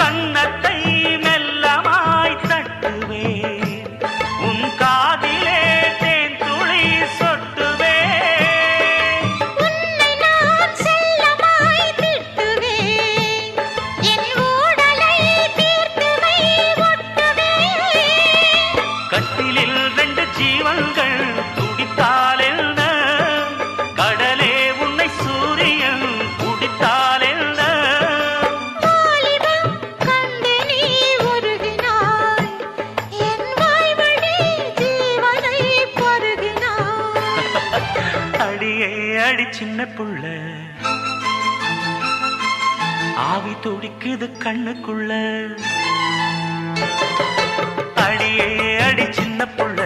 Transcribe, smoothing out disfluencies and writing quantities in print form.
கன்னத்தை மெல்லமாய் தட்டுவேன், உன் காதிலே தேன் துளி சொட்டுவேன். உன்னை நான் செல்லமாய் திட்டுவேன், என் ஊடலை தீர்த்துவை ஒட்டுவேன். கட்டிலில் 2 ஜீவன்கள் துடித்தால் என்ன, கடலே உன்னை சூரியன் குடித்தால் என்ன. வாலிபம் கண்டு நீ உருகினாய், என் வாய்வழி ஜீவனை பருகினாய். அடியே அடி சின்ன புள்ள, ஆவி துடிக்குது கண்ணுக்குள்ள. அடியே அடி சின்ன புள்ள,